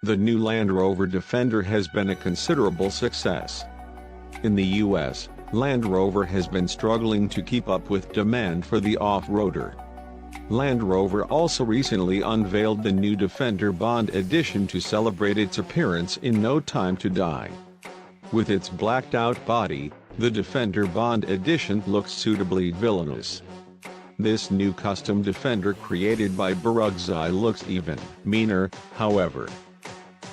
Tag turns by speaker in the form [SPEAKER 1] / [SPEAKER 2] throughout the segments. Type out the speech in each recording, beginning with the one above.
[SPEAKER 1] The new Land Rover Defender has been a considerable success. In the US, Land Rover has been struggling to keep up with demand for the off-roader. Land Rover also recently unveiled the new Defender Bond Edition to celebrate its appearance in No Time to Die. With its blacked-out body, the Defender Bond Edition looks suitably villainous. This new custom Defender created by Barugzai looks even meaner, however.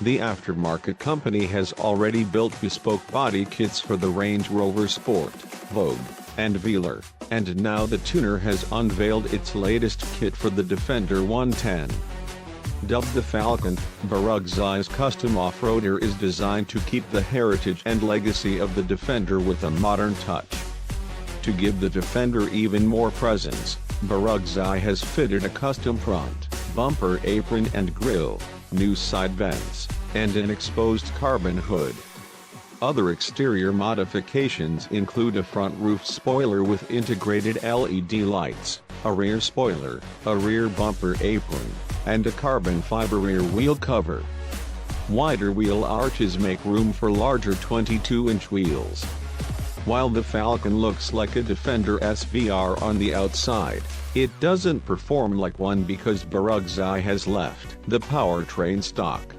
[SPEAKER 1] The aftermarket company has already built bespoke body kits for the Range Rover Sport, Vogue, and Velar, and now the tuner has unveiled its latest kit for the Defender 110. Dubbed the Falcon, Barugzai's custom off-roader is designed to keep the heritage and legacy of the Defender with a modern touch. To give the Defender even more presence, Barugzai has fitted a custom front, bumper apron and grille, new side vents, and an exposed carbon hood. Other exterior modifications include a front roof spoiler with integrated LED lights, a rear spoiler, a rear bumper apron, and a carbon fiber rear wheel cover. Wider wheel arches make room for larger 22-inch wheels. While the Falcon looks like a Defender SVR on the outside, it doesn't perform like one because Barugzai has left the Powertrain stock.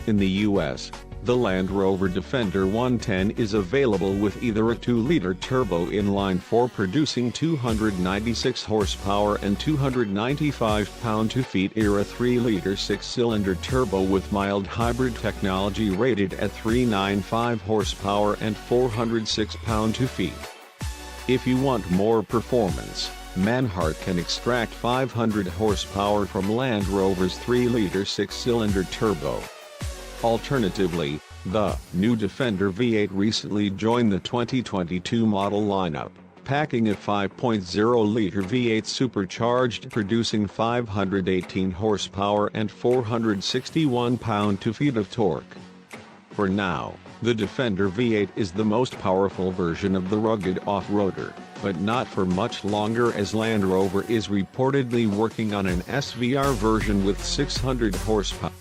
[SPEAKER 1] In the US, the Land Rover Defender 110 is available with either a 2-liter turbo inline-4 producing 296 horsepower and 295 pound-feet or a 3-liter 6-cylinder turbo with mild hybrid technology rated at 395 horsepower and 406 pound-feet. If you want more performance, Manhart can extract 500 horsepower from Land Rover's 3-liter 6-cylinder turbo. Alternatively, the new Defender V8 recently joined the 2022 model lineup, packing a 5.0-liter V8 supercharged producing 518 horsepower and 461 pound-feet of torque. For now, the Defender V8 is the most powerful version of the rugged off-roader, but not for much longer as Land Rover is reportedly working on an SVR version with 600 horsepower.